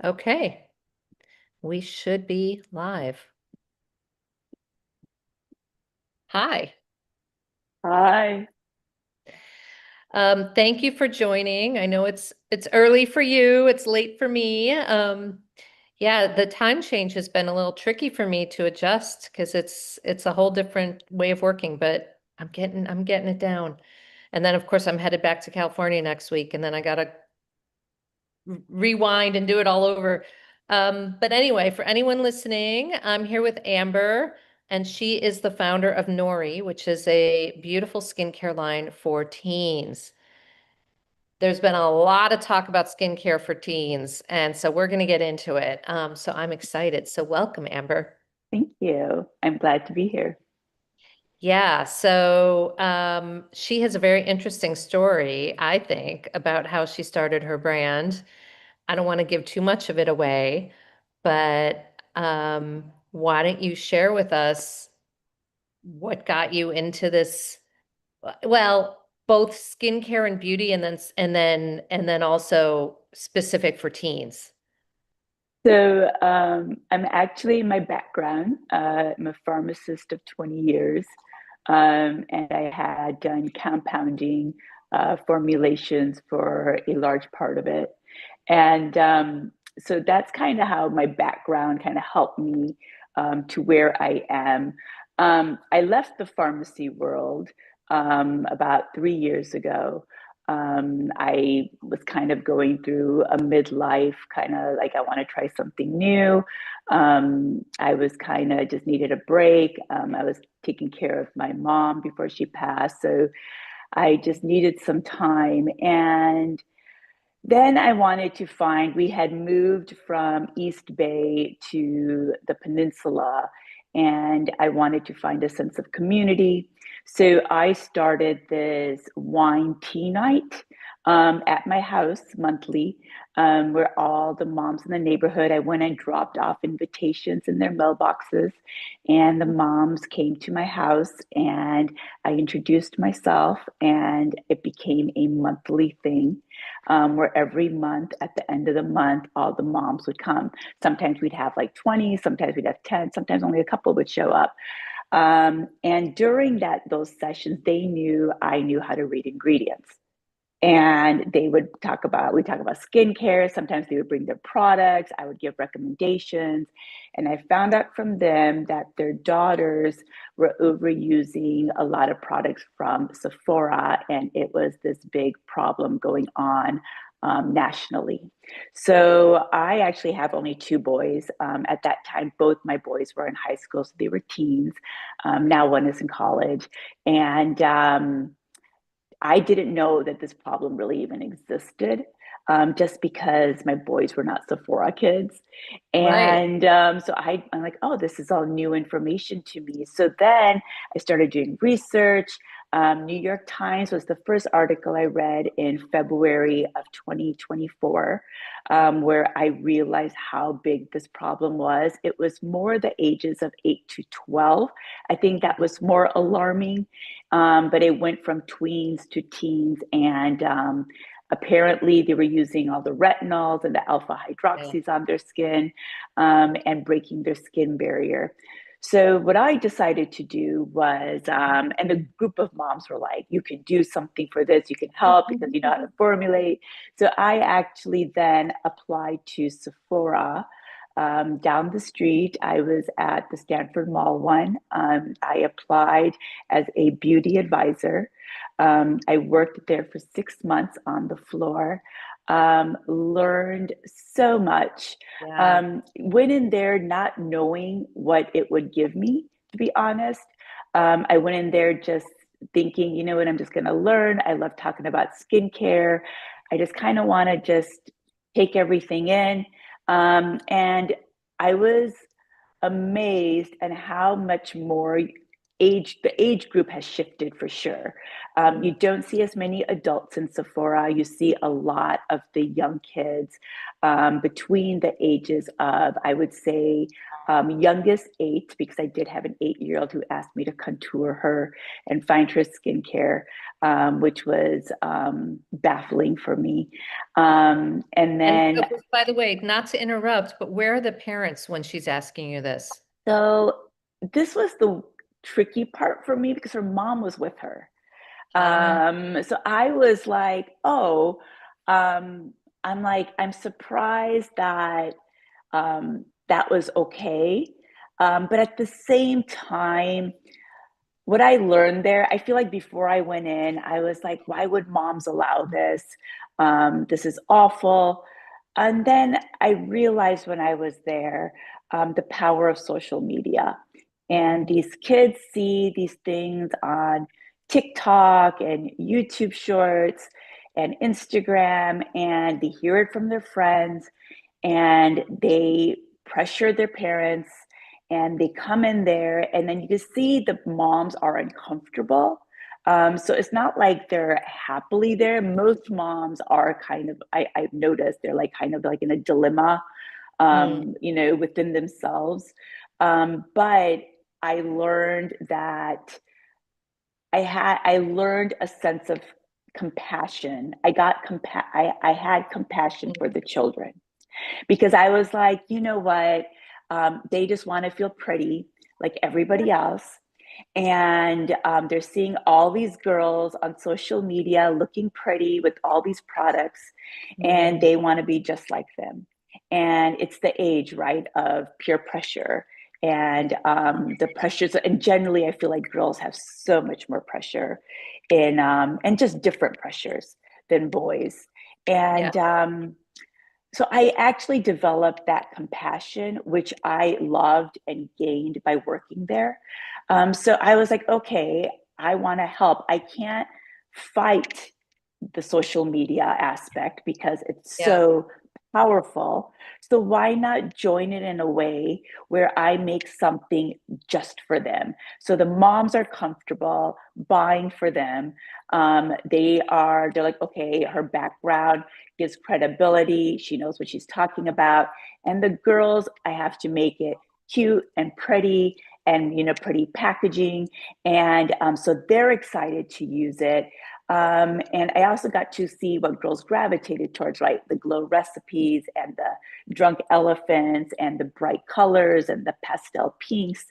Okay, we should be live. Hi. Hi. Thank you for joining. I know it's early for you, it's late for me. Yeah, the time change has been a little tricky for me to adjust because it's a whole different way of working, but I'm getting it down. And then of course I'm headed back to California next week, and then I gotta rewind and do it all over. But anyway, for anyone listening, I'm here with Amber, and she is the founder of Noori, which is a beautiful skincare line for teens. There's been a lot of talk about skincare for teens, and so we're going to get into it. So I'm excited. So welcome, Amber. Thank you. I'm glad to be here. Yeah, so she has a very interesting story, I think, about how she started her brand. I don't want to give too much of it away, but why don't you share with us what got you into this? Well, both skincare and beauty, and then also specific for teens. I'm actually my background. I'm a pharmacist of 20 years, and I had done compounding formulations for a large part of it. And so that's kind of how my background kind of helped me to where I am. I left the pharmacy world about 3 years ago. I was kind of going through a midlife, kind of like I want to try something new. I was kind of just needed a break. I was taking care of my mom before she passed. So I just needed some time. And then I wanted to find, we had moved from East Bay to the peninsula, and I wanted to find a sense of community. So I started this wine tea night at my house monthly, where all the moms in the neighborhood, I went and dropped off invitations in their mailboxes, and the moms came to my house, and I introduced myself, and it became a monthly thing where every month at the end of the month, all the moms would come. Sometimes we'd have like 20, sometimes we'd have 10, sometimes only a couple would show up. And during those sessions, I knew how to read ingredients, and we talk about skincare. Sometimes they would bring their products, I would give recommendations, and I found out from them that their daughters were overusing a lot of products from Sephora, and it was this big problem going on nationally. So I actually have only two boys. At that time, both my boys were in high school, so they were teens. Now one is in college, and I didn't know that this problem really even existed, just because my boys were not Sephora kids. Right. And I'm like, oh, this is all new information to me. So then I started doing research. New York Times was the first article I read in February of 2024, where I realized how big this problem was. It was more the ages of 8 to 12. I think that was more alarming, but it went from tweens to teens, and apparently they were using all the retinols and the alpha Yeah. hydroxys on their skin, and breaking their skin barrier. So what I decided to do was, and the group of moms were like, "You can do something for this. You can help because you know how to formulate." So I actually then applied to Sephora down the street. I was at the Stanford Mall one. I applied as a beauty advisor. I worked there for 6 months on the floor, learned so much. Yeah. Went in there not knowing what it would give me, to be honest. I went in there just thinking, you know what, I'm just going to learn. I love talking about skincare. I just kind of want to just take everything in. And I was amazed at how much more the age group has shifted for sure. You Mm. don't see as many adults in Sephora. You see a lot of the young kids between the ages of, I would say, youngest 8, because I did have an 8-year-old who asked me to contour her and find her skincare, which was baffling for me. And And then, by the way, not to interrupt, but where are the parents when she's asking you this? so this was the tricky part for me because her mom was with her. Ah, So I was like, oh, um, I'm surprised that that was okay. But at the same time, what I learned there, I feel like before I went in, I was like, why would moms allow this? This is awful. And then I realized when I was there, the power of social media. And mm, these kids see these things on TikTok and YouTube shorts and Instagram, and they hear it from their friends, and they pressure their parents, and they come in there, and then you can see the moms are uncomfortable. So it's not like they're happily there. Most moms are kind of, I've noticed they're like kind of like in a dilemma, mm, within themselves. But I learned that I learned a sense of compassion. I had compassion for mm. the children, because I was like, you know what? They just want to feel pretty like everybody else. And they're seeing all these girls on social media looking pretty with all these products, and Mm. they want to be just like them. And it's the age, right, of peer pressure. And the pressures, and generally, I feel like girls have so much more pressure and just different pressures than boys. Yeah, And so I actually developed that compassion, which I loved and gained by working there. So I was like, okay, I want to help. I can't fight the social media aspect because it's yeah, so powerful. So why not join it in a way where I make something just for them? So the moms are comfortable buying for them. They're like, okay, her background gives credibility. She knows what she's talking about. And the girls, I have to make it cute and pretty, and pretty packaging, and so they're excited to use it. And I also got to see what girls gravitated towards, right? The glow recipes and the drunk elephants and the bright colors and the pastel pinks.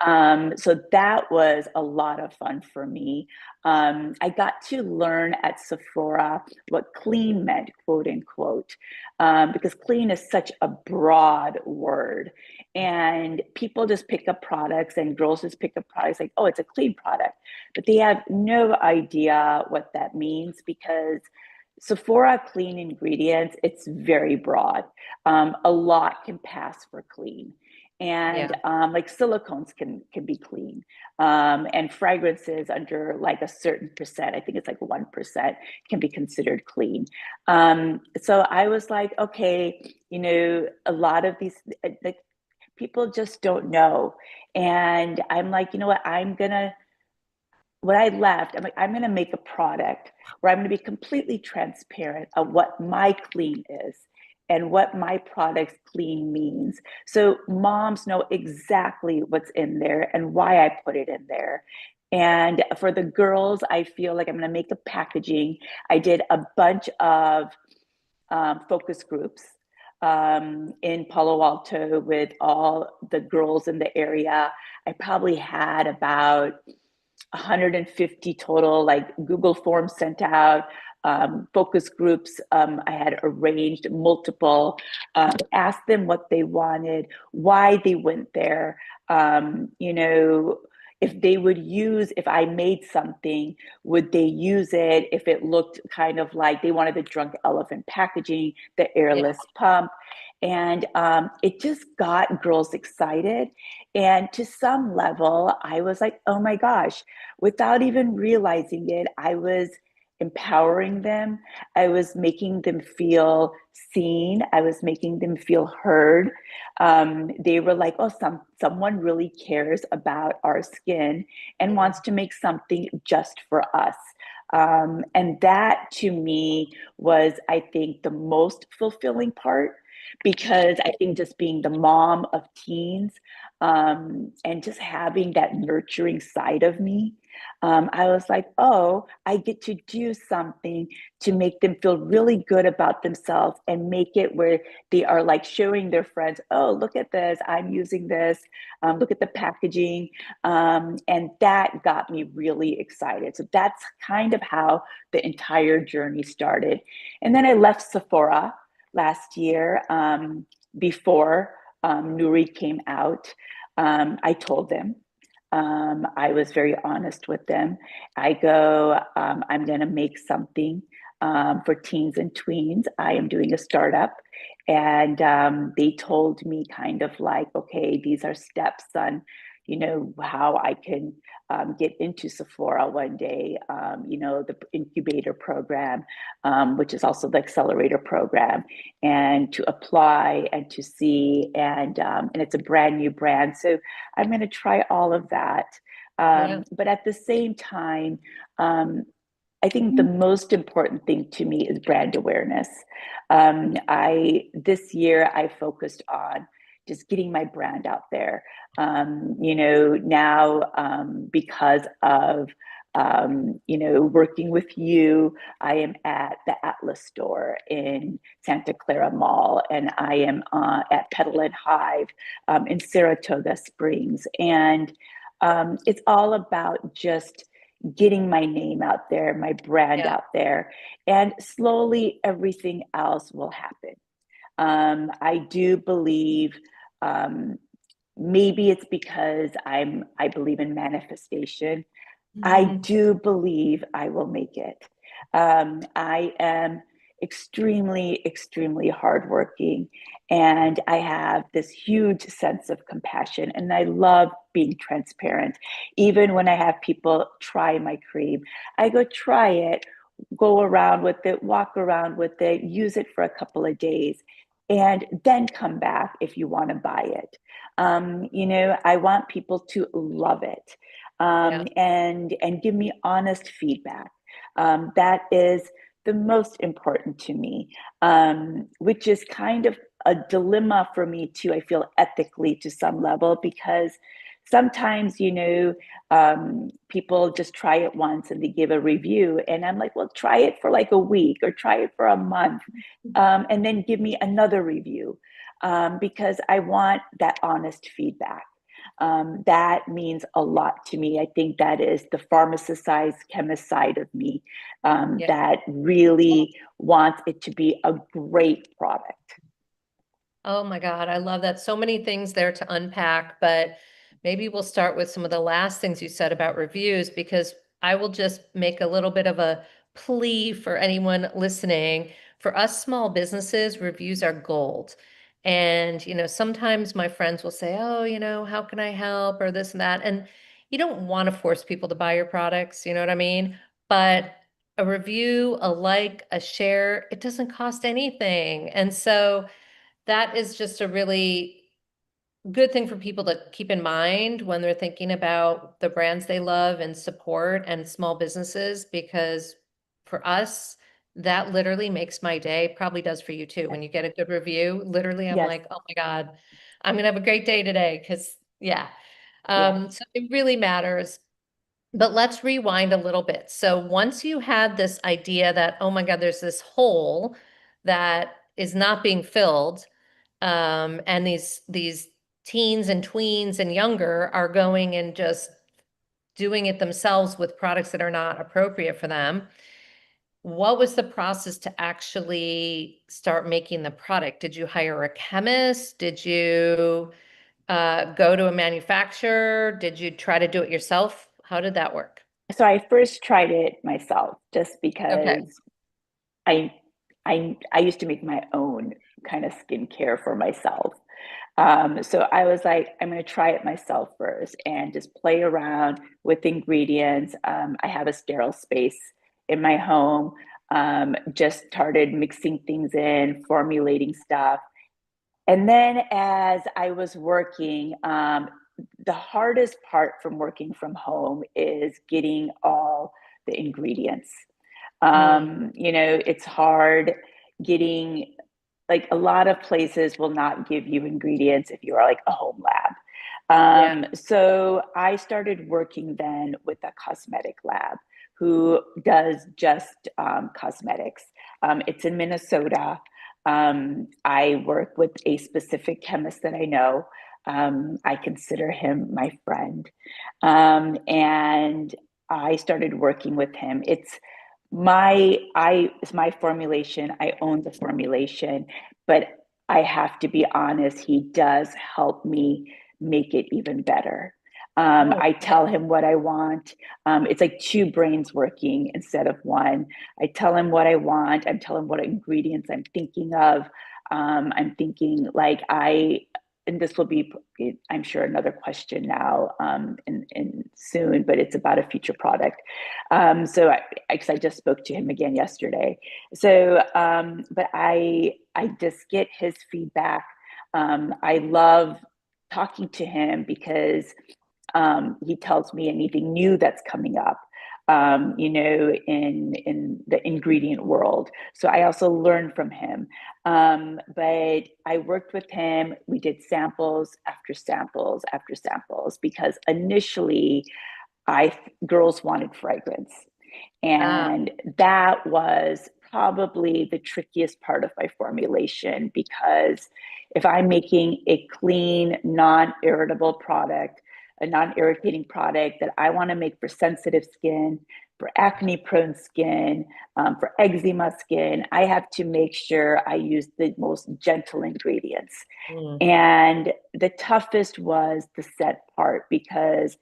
So that was a lot of fun for me. I got to learn at Sephora what clean meant, quote unquote, because clean is such a broad word. And people just pick up products, and girls just pick up products like, oh, it's a clean product. But they have no idea what that means, because Sephora clean ingredients, it's very broad. A lot can pass for clean. And yeah. like silicones can be clean, and fragrances under like a certain percent, I think it's like 1%, can be considered clean. So I was like, okay, a lot of these, like, people just don't know. And I'm like, you know what, when I left, I'm like, I'm going to make a product where I'm going to be completely transparent of what my clean is and what my product's clean means. So moms know exactly what's in there and why I put it in there. And for the girls, I feel like I'm going to make a packaging. I did a bunch of focus groups in Palo Alto with all the girls in the area. I probably had about 150 total, like Google Forms sent out, focus groups. I had arranged multiple, asked them what they wanted, why they went there, if they would use, if I made something, would they use it if it looked kind of like they wanted the drunk elephant packaging, the Yeah. airless pump. And it just got girls excited. And to some level, I was like, oh my gosh, without even realizing it, I was empowering them. I was making them feel seen. I was making them feel heard. They were like, oh, someone really cares about our skin and wants to make something just for us. And that to me was, I think, the most fulfilling part because I think just being the mom of teens and just having that nurturing side of me, I was like, oh, I get to do something to make them feel really good about themselves and make it where they are like showing their friends, oh, look at this, I'm using this, look at the packaging. And that got me really excited. So that's kind of how the entire journey started. And then I left Sephora last year before Noori came out. I told them, I was very honest with them. I go, I'm going to make something for teens and tweens. I am doing a startup. And they told me kind of like, okay, these are steps on, how I can get into Sephora one day, the incubator program, which is also the accelerator program, and to apply and to see. And it's a brand new brand. So I'm going to try all of that. Yeah. But at the same time, I think the most important thing to me is brand awareness. I this year I focused on just getting my brand out there. Now because of working with you, I am at the Atlas store in Santa Clara Mall, and I am at Petal and Hive in Saratoga Springs, and it's all about just getting my name out there, my brand Yeah. out there, and slowly everything else will happen. I do believe um, maybe it's because I believe in manifestation. I Mhm. do believe I will make it. I am extremely, extremely hardworking, and I have this huge sense of compassion, and I love being transparent. Even when I have people try my cream, I go try it, go around with it, walk around with it, use it for a couple of days, and then come back if you want to buy it. I want people to love it Yeah. and give me honest feedback. That is the most important to me, which is kind of a dilemma for me too. I feel ethically to some level because sometimes people just try it once and they give a review, and I'm like, well, try it for like a week or try it for a month, and then give me another review because I want that honest feedback. That means a lot to me. I think that is the pharmacist side, chemist side of me Yeah. that really wants it to be a great product. Oh my God, I love that. So many things there to unpack, but maybe we'll start with some of the last things you said about reviews, because I will just make a little bit of a plea for anyone listening. For us small businesses, reviews are gold. And, sometimes my friends will say, oh, how can I help or this and that. And you don't want to force people to buy your products, you know what I mean? But a review, a like, a share, it doesn't cost anything. And so, that is just a really good thing for people to keep in mind when they're thinking about the brands they love and support and small businesses, because for us, that literally makes my day, probably does for you too. When you get a good review, literally, I'm Yes, like, oh my God, I'm gonna have a great day today. Cause yeah. yes. So it really matters. But let's rewind a little bit. So once you had this idea that, oh my God, there's this hole that is not being filled, and these teens and tweens and younger are going and just doing it themselves with products that are not appropriate for them. What was the process to actually start making the product? Did you hire a chemist? Did you go to a manufacturer? Did you try to do it yourself? How did that work? So I first tried it myself just Okay. because I I used to make my own kind of skincare for myself. So I was like, I'm going to try it myself first and just play around with ingredients. I have a sterile space in my home, just started mixing things in, formulating stuff. And then as I was working, the hardest part from working from home is getting all the ingredients. Mm. It's hard getting, like, a lot of places will not give you ingredients if you are like a home lab. Yeah. So I started working then with a cosmetic lab who does just cosmetics. It's in Minnesota. I work with a specific chemist that I know. I consider him my friend. And I started working with him. It's my formulation. I own the formulation, but I have to be honest, he does help me make it even better. Oh, I tell him what I want. It's like two brains working instead of one. I tell him what I want. I tell him what ingredients I'm thinking of. I'm thinking like and this will be, I'm sure, another question now, in soon, but it's about a future product. So I just spoke to him again yesterday. So, but I just get his feedback. I love talking to him because he tells me anything new that's coming up, in the ingredient world. So I also learn from him. But I worked with him. We did samples after samples after samples because initially, I girls wanted fragrance. ah, And that was probably the trickiest part of my formulation because if I'm making a clean, non irritable product, a non irritating product that I want to make for sensitive skin, for acne prone skin, for eczema skin, I have to make sure I use the most gentle ingredients. mm, And the toughest was the scent part because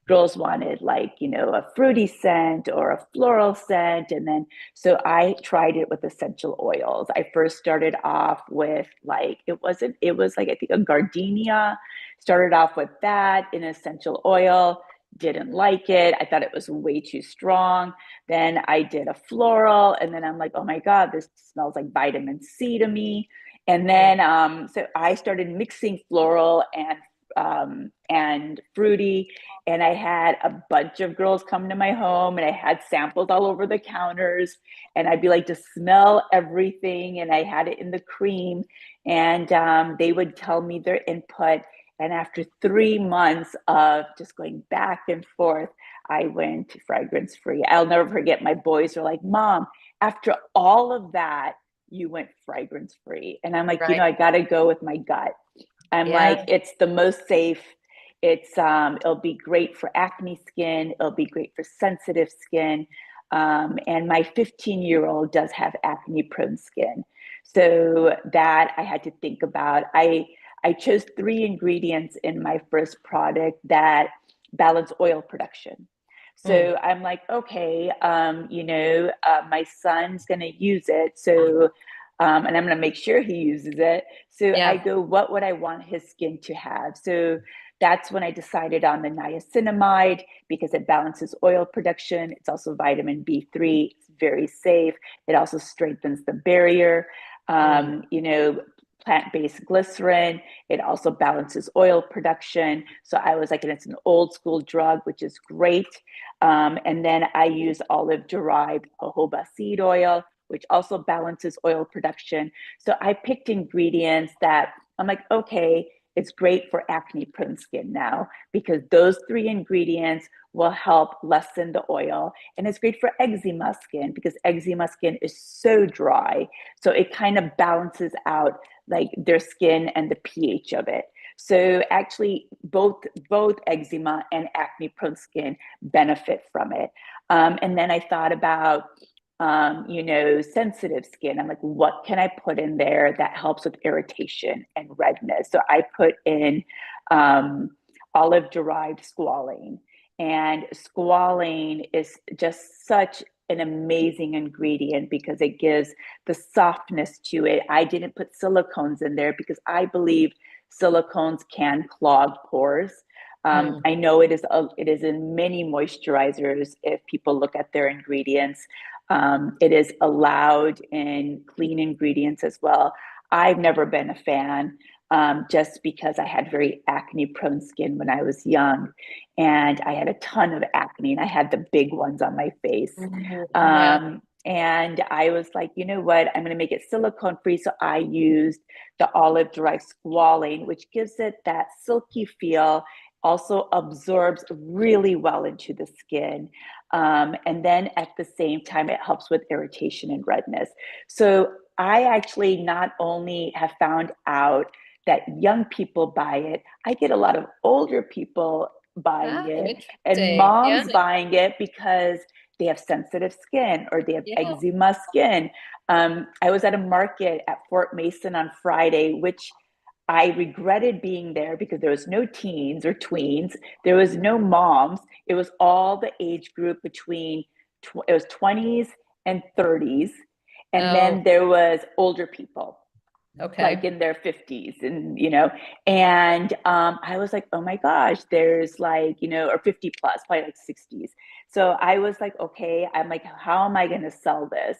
girls wanted, like, a fruity scent or a floral scent. And then, so I tried it with essential oils. I first started off with, like, it was like, I think, a gardenia. Started off with that in essential oil. Didn't like it. I thought it was way too strong. Then I did a floral, and then I'm like, oh my God, this smells like vitamin C to me. And mm, then, so I started mixing floral and fruity, and I had a bunch of girls come to my home, and I had samples all over the counters, and I'd be like, to smell everything, and I had it in the cream, and they would tell me their input. And after 3 months of just going back and forth, I went fragrance free. I'll never forget, my boys were like, Mom, after all of that, you went fragrance free. And I'm like, right. I got to go with my gut. I'm like, Yeah. it's the most safe. It'll be great for acne skin. It'll be great for sensitive skin. And my 15-year-old does have acne prone skin. So that I had to think about. I chose three ingredients in my first product that balance oil production. Mm, So I'm like, okay, my son's going to use it. So, and I'm going to make sure he uses it. So I yeah. go, what would I want his skin to have? So that's when I decided on the niacinamide because it balances oil production. It's also vitamin B3. It's very safe. It also strengthens the barrier. Mm, Um, you know, plant-based glycerin. It also balances oil production. So I was like, and it's an old school drug, which is great. And then I use olive derived jojoba seed oil, which also balances oil production. So I picked ingredients that I'm like, okay, it's great for acne prone skin now because those three ingredients will help lessen the oil. And it's great for eczema skin because eczema skin is so dry. So it kind of balances out like their skin and the pH of it. So actually, both eczema and acne prone skin benefit from it. And then I thought about sensitive skin. I'm like, what can I put in there that helps with irritation and redness? So I put in um, olive derived squalane. And squalane is just such an amazing ingredient because it gives the softness to it. I didn't put silicones in there because I believe silicones can clog pores. mm, I know it is in many moisturizers if people look at their ingredients. It is allowed in clean ingredients as well. I've never been a fan, just because I had very acne prone skin when I was young, and I had a ton of acne, and I had the big ones on my face. Ooh, yeah. And I was like, you know what? I'm going to make it silicone free. So I used the olive derived squalane, which gives it that silky feel, also absorbs really well into the skin. And then at the same time, it helps with irritation and redness. So I actually not only have found out that young people buy it, I get a lot of older people buying Ah, it and interesting. Yeah. moms buying it because they have sensitive skin or they have Yeah. eczema skin. I was at a market at Fort Mason on Friday, which I regretted being there because there was no teens or tweens. There was no moms. It was all the age group between, it was 20s and 30s. And then Oh, there was older people like okay. in their 50s and and I was like, oh my gosh, there's like, or 50 plus, probably like 60s. So I was like, okay, I'm like, how am I going to sell this?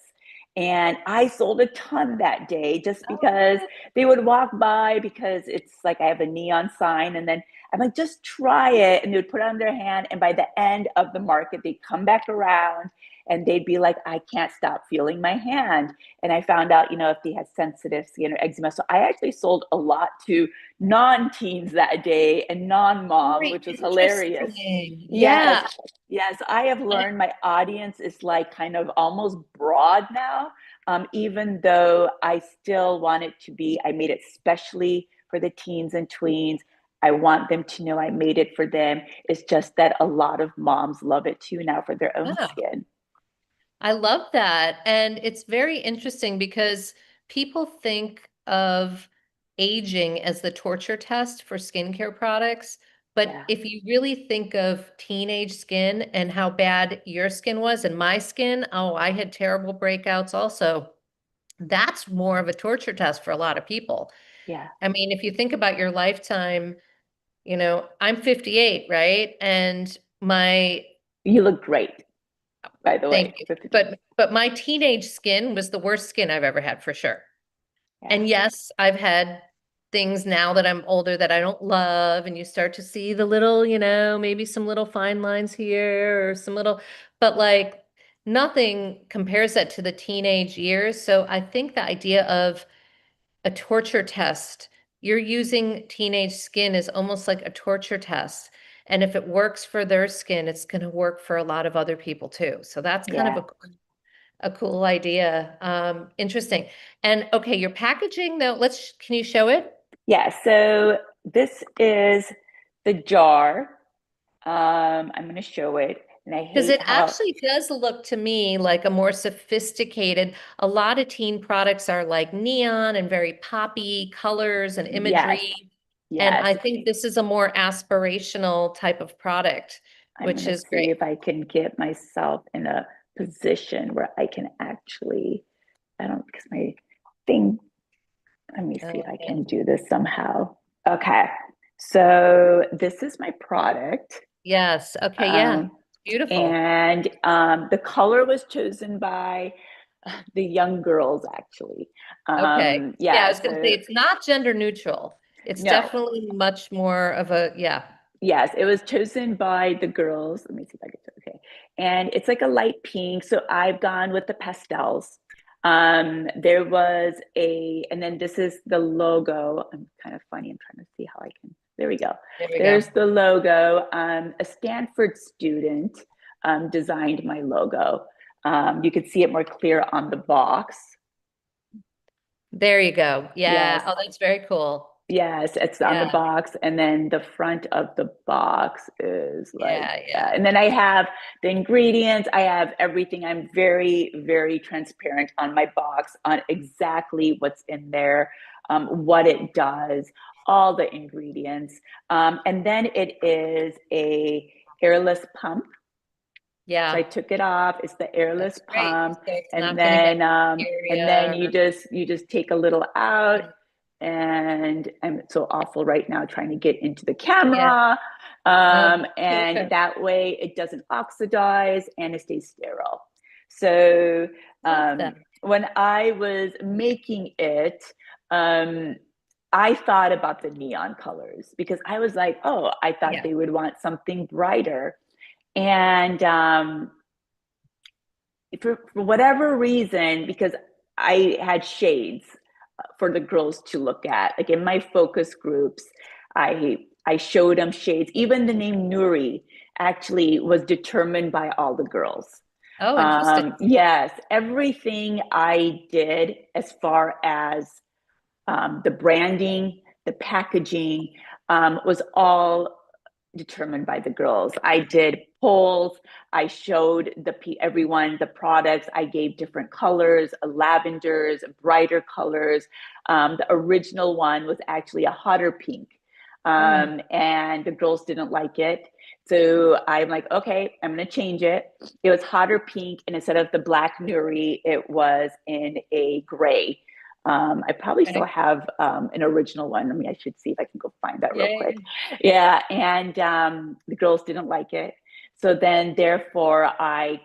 And I sold a ton that day just Oh, because good. they would walk by, because it's like I have a neon sign, and then I'm like, just try it, and they would put it on their hand, and by the end of the market they'd come back around and they'd be like, I can't stop feeling my hand. And I found out, if they had sensitive skin or eczema. So I actually sold a lot to non-teens that day and non-mom, Very which was hilarious. interesting. Yes, Yeah. yes, I have I- learned my audience is like kind of almost broad now. Even though I still want it to be, I made it specially for the teens and tweens. I want them to know I made it for them. It's just that a lot of moms love it too now for their own Yeah. skin. I love that. And it's very interesting because people think of aging as the torture test for skincare products. But Yeah, if you really think of teenage skin and how bad your skin was and my skin, oh, I had terrible breakouts also. That's more of a torture test for a lot of people. yeah. I mean, if you think about your lifetime, I'm 58, right? And my You look great, by the Thank way. you. But my teenage skin was the worst skin I've ever had for sure. Yeah, And yes, I've had things now that I'm older that I don't love, and you start to see the little, maybe some little fine lines here or some little, but like nothing compares that to the teenage years. So I think the idea of a torture test, you're using teenage skin is almost like a torture test. And if it works for their skin, it's going to work for a lot of other people too. So that's kind of yeah, a cool idea. Interesting. And okay, your packaging though, can you show it? yeah. So this is the jar. I'm going to show it, and I Because hate it how, actually does look to me like a more sophisticated, a lot of teen products are like neon and very poppy colors and yes, imagery. And yes. I think this is a more aspirational type of product, I'm which going to is see great. if I can get myself in a position where I can actually, I don't, because my thing, let me see if I Okay. can do this somehow. Okay. So this is my product. Yes. Okay. Yeah. Um, It's beautiful. and the color was chosen by the young girls, actually. Okay. Yeah, I Yeah, was going to say so it's not gender neutral. It's no, definitely much more of a, yeah. yes, it was chosen by the girls. Let me see if I can, okay. And it's like a light pink. So I've gone with the pastels. There was and then this is the logo. I'm kind of funny. I'm trying to see how I can, there we go. There we go. There's the logo. A Stanford student designed my logo. You could see it more clear on the box. There you go. Yes, Yeah. Oh, that's very cool. yes, it's on the Yeah. box, and then the front of the box is like, Yeah. Yeah. and then I have the ingredients, I have everything. I'm very, very transparent on my box on exactly what's in there, what it does, all the ingredients. And then it is a airless pump. So I Yeah. took it off. It's the airless That's great. pump, So it's not going to get and then bacteria you just take a little out, or, and I'm so awful right now trying to get into the yeah. camera, No, and okay. that way it doesn't oxidize and it stays sterile. So Love that. when I was making it, um, I thought about the neon colors because I was like, oh, I thought Yeah. they would want something brighter. And for whatever reason, because I had shades for the girls to look at, like in my focus groups, I showed them shades. Even the name Noori actually was determined by all the girls. Oh, interesting. Yes, everything I did as far as the branding, the packaging, was all determined by the girls. I did polls. I showed everyone the products. I gave different colors, lavenders, brighter colors. The original one was actually a hotter pink, Mm, and the girls didn't like it. So I'm like, okay, I'm gonna change it. It was hotter pink, and instead of the black Nuri, it was in a gray. I probably still okay. have an original one. I mean, I should see if I can go find that real Yeah, quick. yeah. Yeah, and the girls didn't like it. So then, therefore, I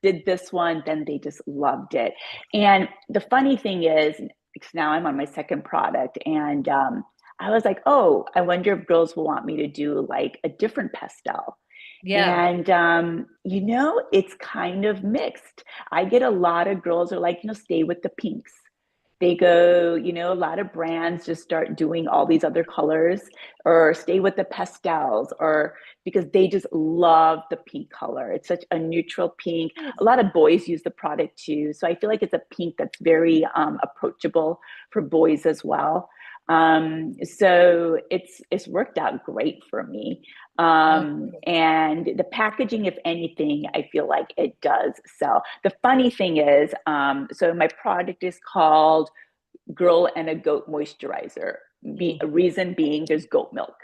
did this one. Then they just loved it. And the funny thing is, now I'm on my second product, and I was like, oh, I wonder if girls will want me to do like a different pastel. Yeah. And it's kind of mixed. I get a lot of girls are like, stay with the pinks. They go, a lot of brands just start doing all these other colors or stay with the pastels or because they just love the pink color. It's such a neutral pink. A lot of boys use the product too. So I feel like it's a pink that's very approachable for boys as well. So it's worked out great for me. Oh, And the packaging, if anything, I feel like it does sell. The funny thing is, so my product is called Girl and a Goat Moisturizer. mm, Reason being, there's goat milk,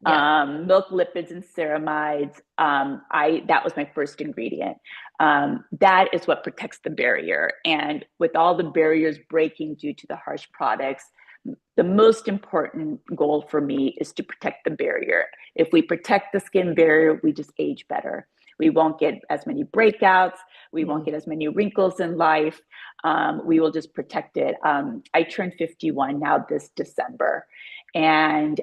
yeah. milk lipids and ceramides. I That was my first ingredient. That is what protects the barrier. And with all the barriers breaking due to the harsh products, the most important goal for me is to protect the barrier. If we protect the skin barrier, we just age better. We won't get as many breakouts. We won't Mm, get as many wrinkles in life. We will just protect it. I turned 51 now this December. And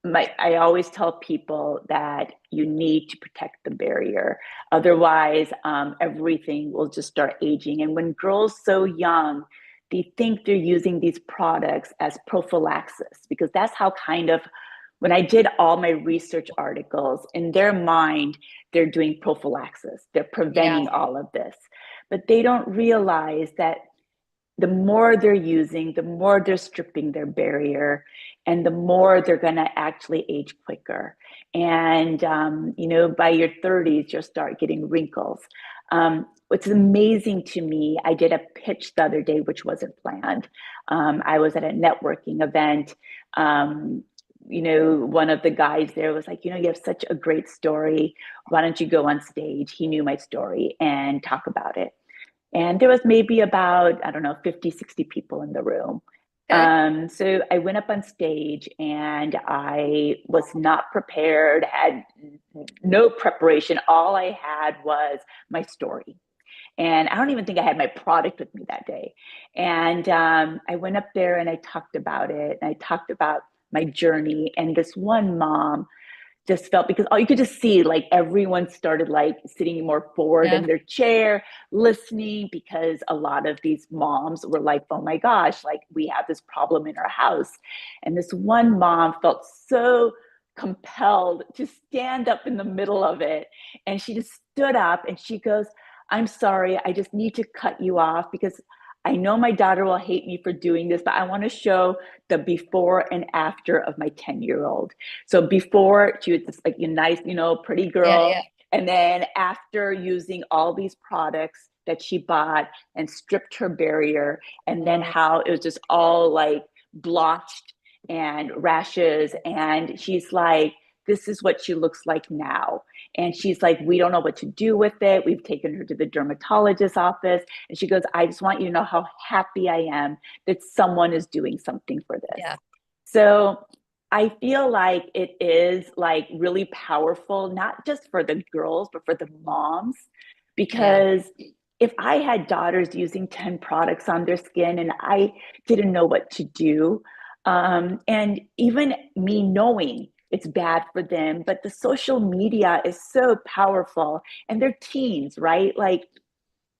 I always tell people that you need to protect the barrier. Otherwise, everything will just start aging. And when girls so young, they think they're using these products as prophylaxis because that's how kind of when I did all my research articles in their mind, they're doing prophylaxis. They're yeah. preventing all of this. But they don't realize that the more they're using, the more they're stripping their barrier, and the more they're going to actually age quicker. And, by your 30s, you'll start getting wrinkles. What's amazing to me, I did a pitch the other day, which wasn't planned. I was at a networking event. One of the guys there was like, you have such a great story. Why don't you go on stage? He knew my story and talk about it. And there was maybe about, I don't know, 50, 60 people in the room. Okay. So I went up on stage and I was not prepared, had no preparation. All I had was my story. And I don't even think I had my product with me that day. And I went up there and I talked about it. And I talked about my journey. And this one mom just felt because all you could just see like everyone started like sitting more forward Yeah. in their chair listening because a lot of these moms were like, oh my gosh, like we have this problem in our house. And this one mom felt so compelled to stand up in the middle of it, and she just stood up and she goes, I'm sorry, I just need to cut you off because I know my daughter will hate me for doing this, but I want to show the before and after of my 10-year-old. So before, she was just like a nice, pretty Yeah. girl. Yeah. And then after using all these products that she bought and stripped her barrier, and then Oh, how it was just all like blotched and rashes. And she's like, this is what she looks like now. And she's like, we don't know what to do with it. We've taken her to the dermatologist's office. And she goes, I just want you to know how happy I am that someone is doing something for this. yeah. So I feel like it is like really powerful, not just for the girls, but for the moms, Yeah. because if I had daughters using 10 products on their skin and I didn't know what to do, and even me knowing it's bad for them, but the social media is so powerful and they're teens, right? Like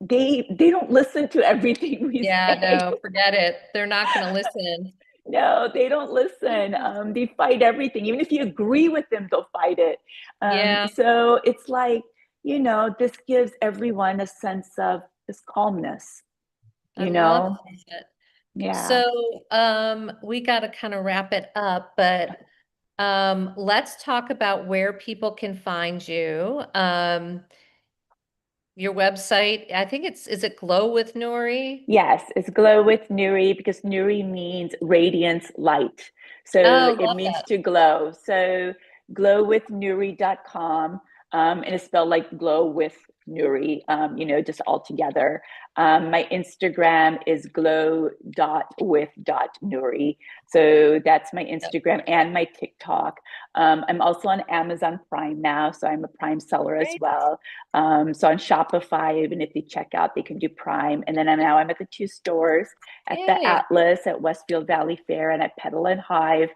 they don't listen to everything we Yeah, say. no, forget it. They're not going to listen. No, they don't listen. They fight everything. Even if you agree with them, they'll fight it. Yeah, So it's like, this gives everyone a sense of this calmness, I you love know? that. Yeah. So, we got to kind of wrap it up, but let's talk about where people can find you. Your website, I think is it Glow with Nori? Yes, it's glow with Noori because Noori means radiance light. So Oh, it love means that. to glow. So glowwithnoori.com, and it's spelled like glow with Noori, just all together. My Instagram is glow.with.noori. So that's my Yep. Instagram and my TikTok. I'm also on Amazon Prime now, so I'm a Prime seller as Great. well. So on Shopify, even if they check out, they can do Prime. And then I'm at the two stores at the Yay. Atlas at Westfield Valley Fair and at Petal and Hive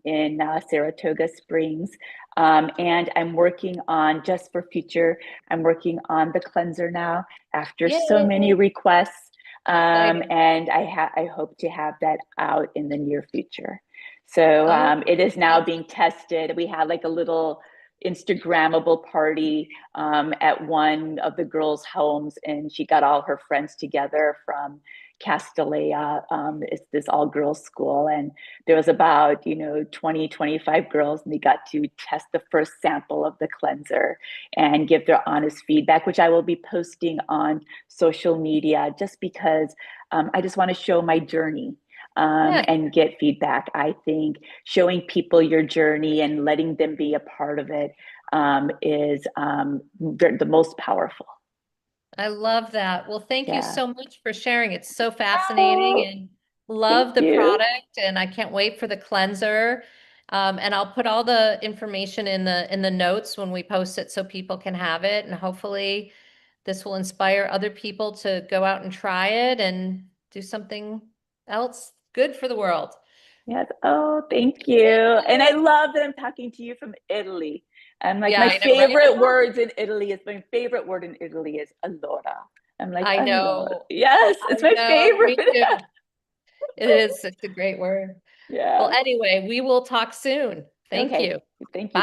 in Saratoga Springs. And I'm working on, just for future, I'm working on the cleanser now after so many Yay. requests. Exciting. And I hope to have that out in the near future. So Oh, it is now that's being tested. We had like a little Instagrammable party at one of the girls' homes, and she got all her friends together from Castellea. It's this all girls school, and there was about 20, 25 girls, and they got to test the first sample of the cleanser and give their honest feedback, which I will be posting on social media just because I just want to show my journey yeah. and get feedback. I think showing people your journey and letting them be a part of it is the most powerful. I love that. Well, thank you Yeah. so much for sharing. It's so fascinating Oh, and love thank the you. product and I can't wait for the cleanser. And I'll put all the information in the notes when we post it so people can have it. And hopefully this will inspire other people to go out and try it and do something else good for the world. Yes. Oh, thank you. And I love that I'm talking to you from Italy. And like Yeah, my I know, right? favorite words in Italy is my favorite word in Italy is allora. I'm like, I allora. know. Yes, I it's my know. favorite. Me too. It is such a great word. Well, Yeah. anyway, we will talk soon. Thank Okay. you. Thank you. Bye.